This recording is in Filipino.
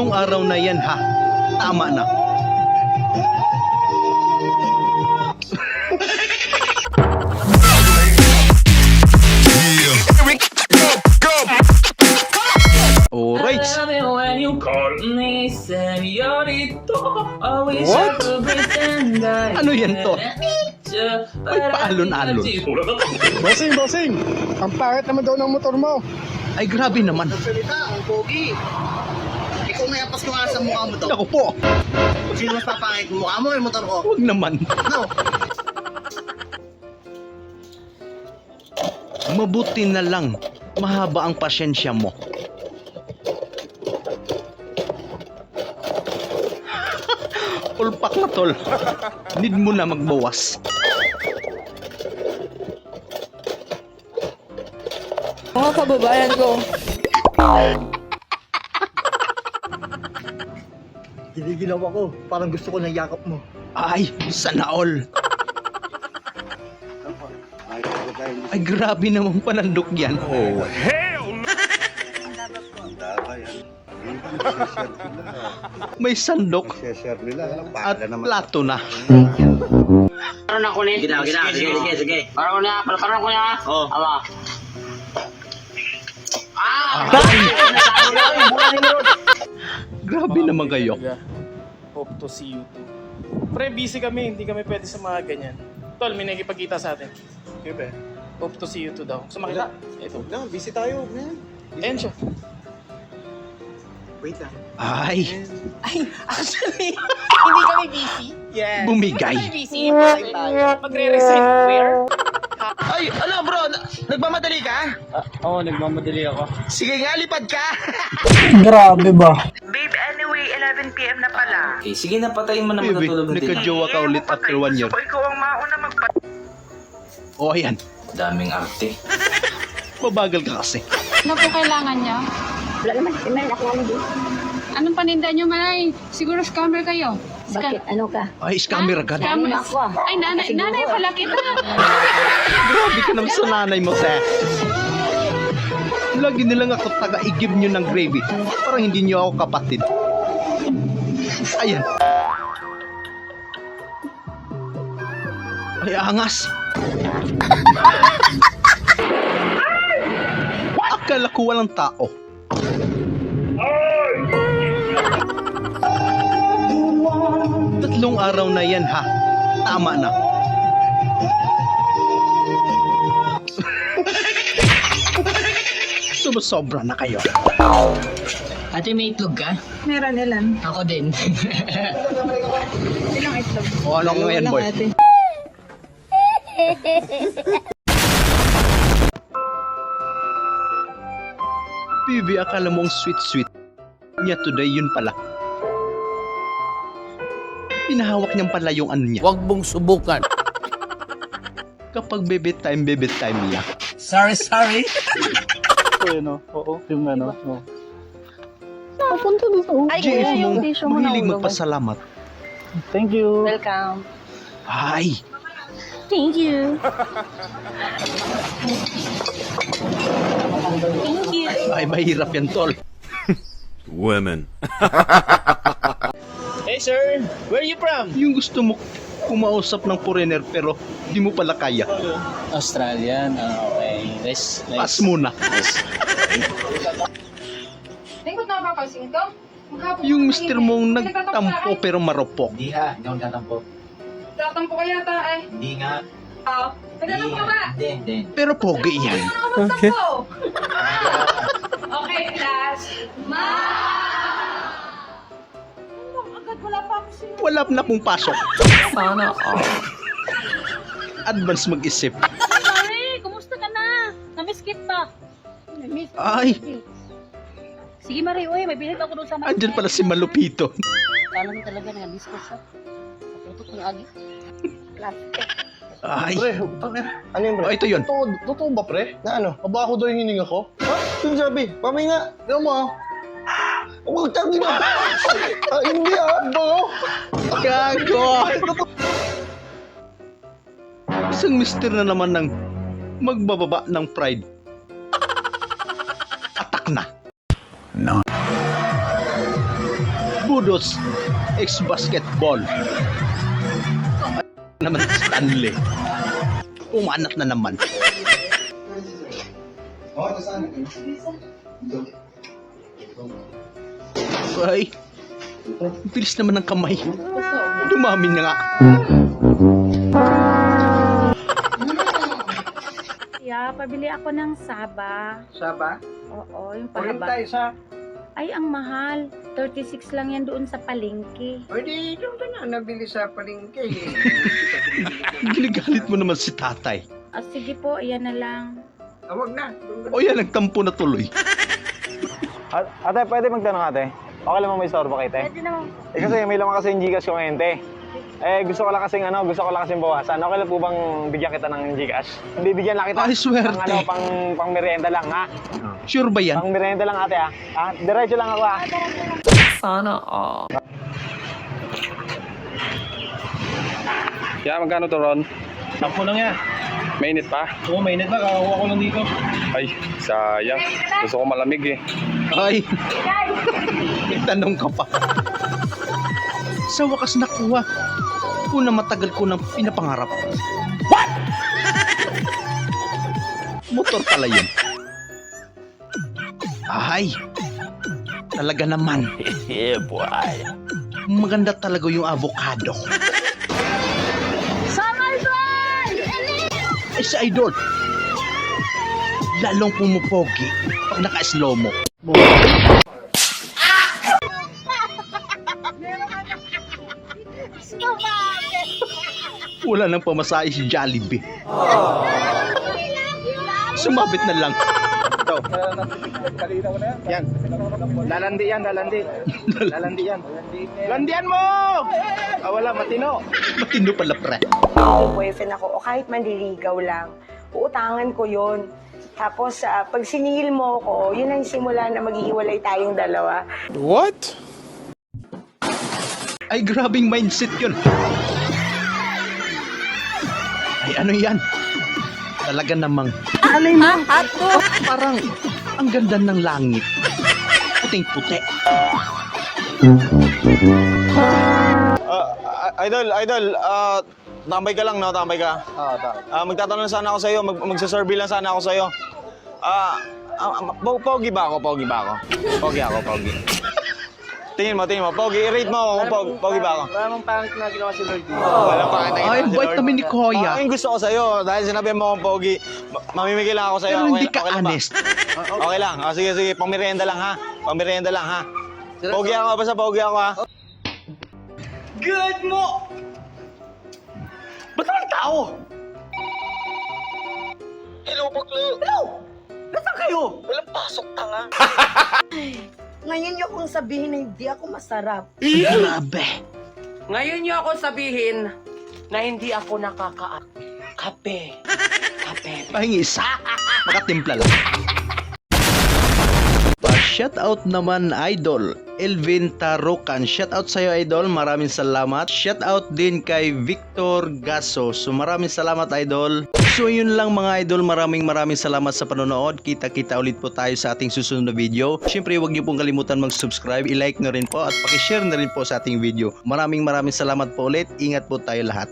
Tatlong araw na yan ha. Tama na. Alright. When you call me señorito, always What? have to pretend I Ano yan to? need you, May but I paalon-alon. need you. Bossing, bossing! Ang pangit naman daw ng motor mo. Ay grabe naman. Salita, ang pogi. Ikaw may apas ko nga sa mukha mo to. Ako po. Sino mas papangit? Mukha mo o yung motor ko? Huwag naman. No. Mabuti na lang. Mahaba ang pasyensya mo. Ulpak na tol. Need mo na magbawas. Mga kababayan ko, Ginigilaw ako. Parang gusto ko ng yakap mo. Ay, sana all. Ay grabe naman panandok yan. Oh. May sandok Share nila. at plato na. Parang ako ni. Sige. Parang ko niya. Oh. Ama. Grabe naman kayo. Hope to see you too. Pre, busy kami. Hindi kami pwede sa mga ganyan. Tol, may nagipagkita sa atin. Sige, Hope to see you too daw. Gusto makita? Ito. na, busy tayo. Ayan siya. Wait lang. Ay, actually, hindi kami busy. Yeah. bumigay. Busy, break tayo. Magre-resign. Where? Ay, ano bro? Nagmamadali ka? Oo, nagmamadali ako. Sige nga, lipad ka. Babe, anyway, 11 PM na pala. Okay, sige na, patayin mo na Baby, matutulog na din. nagka-jowa ka ulit after 1 year. So, ikaw ang mauna O ayan, Daming arte. mabagal ka kasi. Ano po kailangan niya? Wala naman, email ako naman din. Anong paninda niyo, Manay? Siguro scammer kayo. Bakit? Ano ka? Ay, scammer agad. Scammer. Ako ah. Ay, nanay pala kita. Grabe ka naman sa nanay mo, sir. Lagi nilang ako taga-i-give nyo ng gravy. Parang hindi nyo ako kapatid. Ayan. Ay, angas. Akala ko walang tao. Tatlong araw na yan ha. Tama na. Sumusobra na kayo. Ate, may itlog ka? Meron ilan? Ako din. Ilang itlog? O ano ko ngayon, boy? Bibi, akala mong sweet-sweet niya today, yun pala. Pinahawak niyang pala yung ano niya. Huwag mong subukan. Kapag bebet time niya. Sorry. Oo, yung ano. Papunta dito. Ay, GF kuya, yung mong tissue mo mahilig nahulog. magpasalamat. Thank you. Welcome. Ay, Thank you. Thank you. ay mahirap yan, tol. Women. Hey sir, where are you from? Yung gusto mo kumausap ng foreigner pero di mo pala kaya. Australian. Okay. Nice. Pass muna. Lingkod na ba papansin ko? Yung mister mong nagtampo pero marupok. Hindi ako tatampo. Tatampo ka yata eh. Hindi nga. Oo. Nagtatampo ka ba? Hindi. Pero pogi yan. Okay. Okay, class. Wala na pong pasok. Sana Advance mag-isip. Mari, kumusta ka na? Namiss kita. Ay, Sige, Mari, uy, may bilit ako doon sa andyan pala si Malupito. Kala niya talaga na disco siya. Tutok ng agi. Ay, Pre, ano yun, oh, ito yun. Totoo ba, pre? Na ano? Mabaho daw yung hininga ko? Ha? Yung sabi, pamay nga. Tignan mo ah. Huwag tagi na. Hindi ah. Baho. Gago! Isang mister na naman ng magbababa ng pride. Atak na. Budos ex-basketball. Naman Stanley. Umanat na naman. Ay, bilis naman ng kamay. Dumami na nga. Yeah, pabili ako ng saba. Saba? Oo, yung Ulit pahaba. tayo sa... Ay, ang mahal. 36 lang yan doon sa palengke. Pwede doon ka na nabili sa palengke. Ginigalit mo naman si tatay. Ah, sige po, ayan na lang. Huwag na. O yan, nagtampo na tuloy. Ate, pwede magtanong ate? Okay lang may store ba kayo, te? Pwede naman. Kasi may laman kasi yung Gcash ko ngayon, te. Gusto ko lang kasing bawasan. Okay lang po bang bigyan kita ng Gcash? Bibigyan lang kita. Ay, swerte. Pang merienda lang, ha? Sure ba yan? Pang merienda lang, ate, ha? Diretso lang ako, ha? Sana all. Yeah, magkano to, Ron? 10 lang yan. Mainit pa? Oo, mainit na. Kakakuha ko lang dito. Ay, sayang. Gusto ko malamig eh. Ay, may tanong ka pa. Sa wakas nakuha. Una matagal ko nang pinapangarap. What? Motor pala yun. Ay, talaga naman. Yeah, boy. Maganda talaga yung avocado. Ay, si Idol. Lalong pumupogi pag naka-slow mo. Wala nang pamasahe si Jollibee. Sumabit na lang. Yan. Lalandi yan. Lalandi yan. Landian mo! Wala, matino. Matino pala, pre. May boyfriend ako, o kahit manliligaw lang, uutangan ko yun. Tapos, pag siningil mo ko, yun ang simula na maghihiwalay tayong dalawa. What? Ay, grabing mindset yun. Ay, ano yan? Talaga namang parang ang ganda ng langit. Puting-puti. Idol, tambay ka lang, no? Tambay ka. Magtatanong sana ako sa'yo, magsasurvey lang sana ako sa'yo. Pogi ba ako? Pogi ako. Tingin mo, pogi, rate mo ako kung pogi ba ako. Maraming pangit na ginawa si Lord. Walang pangit na Ay, ginawa si bait Lord. naman ni Kuya. Yung gusto ko sa'yo, dahil sinabi mo akong pogi, mamimigay lang ako sa'yo. Pero hindi ka okay lang ba? honest. Okay lang. Sige, pangmerienda lang, ha? Pogi ako, basta pogi ako, ha? Good mo! Ba't naman tao? Hello, baklo! Hello! Nasaan kayo? Walang pasok, tanga. Ngayon niyo kung sabihin na hindi ako masarap. Grabe. Ngayon niyo ako sabihin na hindi ako nakaka-kape. Pahingi isa. Makatimpla lang. Shoutout naman Idol Elvin Tarukan. Shoutout sa'yo Idol, maraming salamat. Shoutout din kay Victor Gaso. So maraming salamat Idol. So yun lang mga Idol, maraming salamat sa panonood. Kita-kita ulit po tayo sa ating susunod na video. Siyempre huwag niyo pong kalimutan mag-subscribe, i-like na rin po at pakishare na rin po sa ating video. Maraming salamat po ulit. Ingat po tayo lahat.